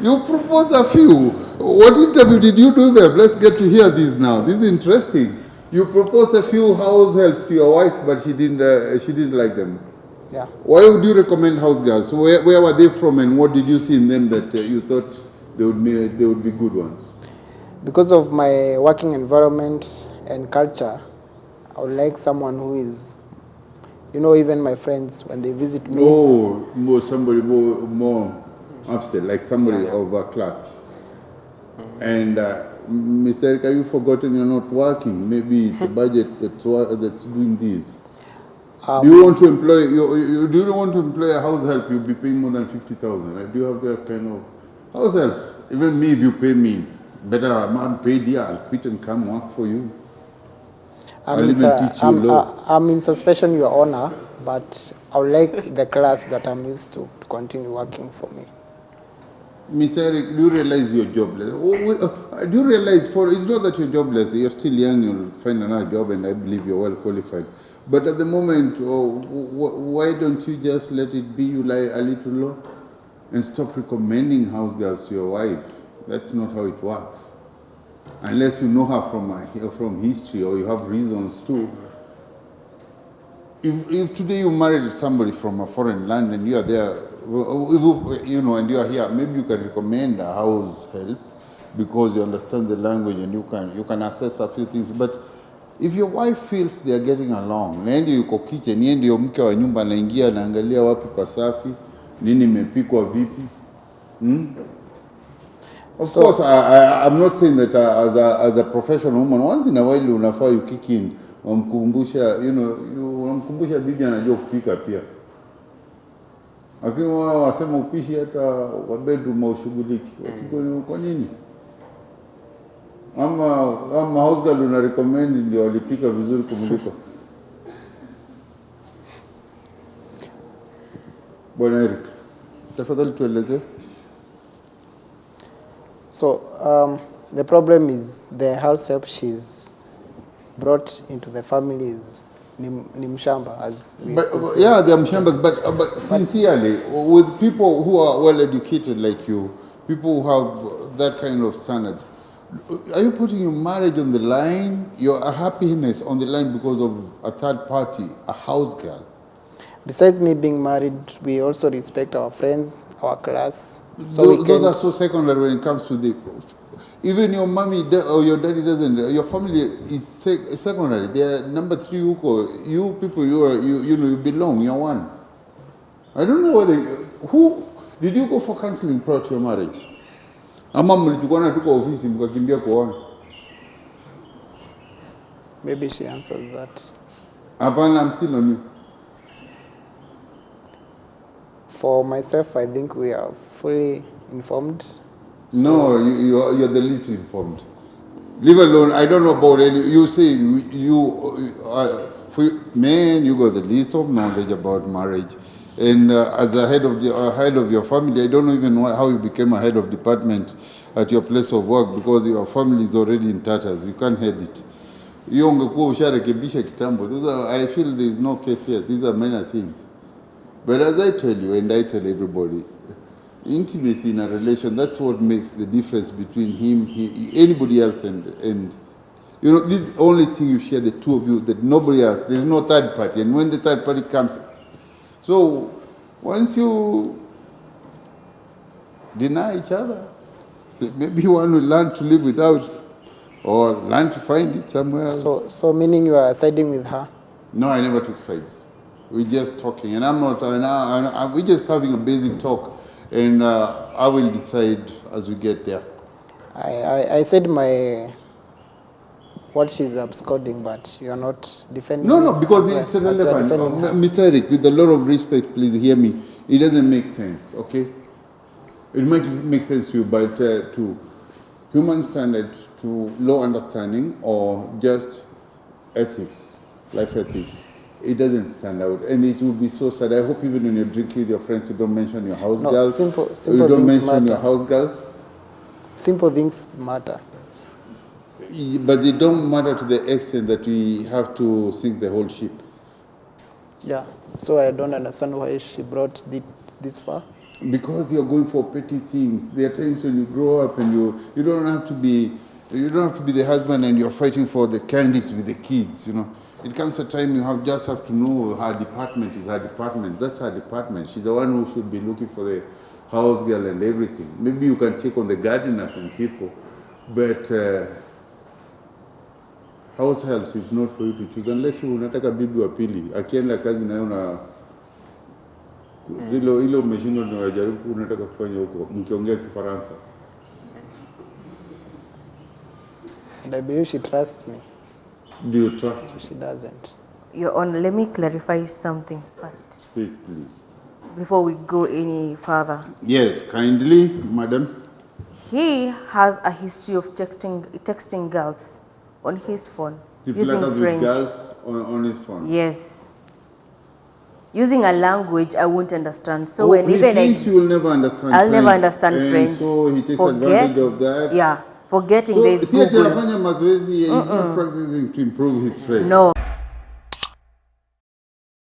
You proposed a few. What interview did you do them? Let's get to hear this now. This is interesting. You proposed a few house helps to your wife, but she didn't like them. Yeah. Why would you recommend house girls? Where were they from, and what did you see in them that you thought they would be good ones? Because of my working environment and culture, I would like someone who is, even my friends, when they visit me. Somebody more upstate, like somebody of a class. And Mr. Eric, have you forgotten you're not working? Maybe the budget that's doing this. Do you want to employ? Do you want to employ a house help? You'll be paying more than 50,000. Right? Do you have that kind of house help? Even me, if you pay me better, I'm paid here. I'll quit and come work for you. I'll even teach you law. I'm in suspension, Your Honor, but I would like the class that I'm used to continue working for me. Mr. Eric, do you realize you're jobless? Do you realize it's not that you're jobless, you're still young, you'll find another job, and I believe you're well qualified. But at the moment, why don't you just let it be you lie a little low and stop recommending house girls to your wife? That's not how it works. Unless you know her from history or you have reasons to. If today you married somebody from a foreign land and you are there, and you are here, maybe you can recommend a house help because you understand the language and you can assess a few things. But if your wife feels they are getting along, na ndio yuko kitchen, yeye ndio mke wa nyumba, anaingia anaangalia wapi pasafi, nini imepikwa vipi. Of course, I'm not saying that as a professional woman, once in a while unafaa you kick in, unamkumbusha bibi anajua kupika pia. Lakini wao wasema upishi hata wa bedroom ushughuliki. Kwa nini? Ama house girl una recommend ndio walipika vizuri kumuliko. Bwana Eric, tafadhali tueleze. So, the problem is the house help she's brought into the family is ni mshamba, as we say. Yeah, they are mshambas, but sincerely, with people who are well educated like you, people who have that kind of standards, are you putting your marriage on the line, your happiness on the line because of a third party, a house girl? Besides me being married, we also respect our friends, our class. So those are so secondary when it comes to even your mommy or your daddy doesn't. Your family is secondary. They are number 3. You people, you belong. You're one. I don't know who did you go for counseling prior to your marriage? Ama mlikuwa na tuko ofisi mkakimbia kuona. Maybe she answers that. Apana, I'm still on you. For myself, I think we are fully informed. So no, you're the least informed. Leave alone, I don't know about any. You say for men, you got the least of knowledge about marriage. And as the head of your family, I don't know even how you became a head of department at your place of work because your family is already in tatters. You can't head it. I feel there is no case here. These are minor things. But as I tell you, and I tell everybody, intimacy in a relation, that's what makes the difference between anybody else and this is the only thing you share, the two of you, that nobody else, there's no third party. And when the third party comes, so once you deny each other, maybe one will learn to live without or learn to find it somewhere else. So meaning you are siding with her? No, I never took sides. We're just talking, and I'm not. We're just having a basic talk, and I will decide as we get there. I said what she's absconding, but you're not defending. No, because it's irrelevant. Mr. Eric, with a lot of respect, please hear me. It doesn't make sense, okay? It might make sense to you, but to human standard, to law understanding, or just ethics, life ethics, it doesn't stand out, and it will be so sad. I hope even when you're drinking with your friends, you don't mention your house girls. Simple you don't things mention matter. your house girls. Simple things matter. But they don't matter to the extent that we have to sink the whole ship. Yeah. So I don't understand why she brought this far. Because you're going for petty things. There are times when you grow up and you don't have to be the husband and you're fighting for the candies with the kids, you know. It comes a time you just have to know her department is her department. That's her department. She's the one who should be looking for the house girl and everything. Maybe you can check on the gardeners and people, but house helps is not for you to choose unless you unataka bibi wa pili. Akienda kazi na una hilo umeshindwa ndio unajaribu unataka kufanya huko mkiongea Kifaransa. And I believe she trusts me. Do you trust her? She doesn't. Your Honor, let me clarify something first. Speak, please. Before we go any further. Yes, kindly, madam. He has a history of texting girls on his phone. He using flatters French. with girls on his phone. Yes. Using a language I won't understand. So when he even thinks you will never understand I'll French. never understand And French. so he takes advantage of that. Yeah. Forgetting So the see, he's not practicing to improve his French. No.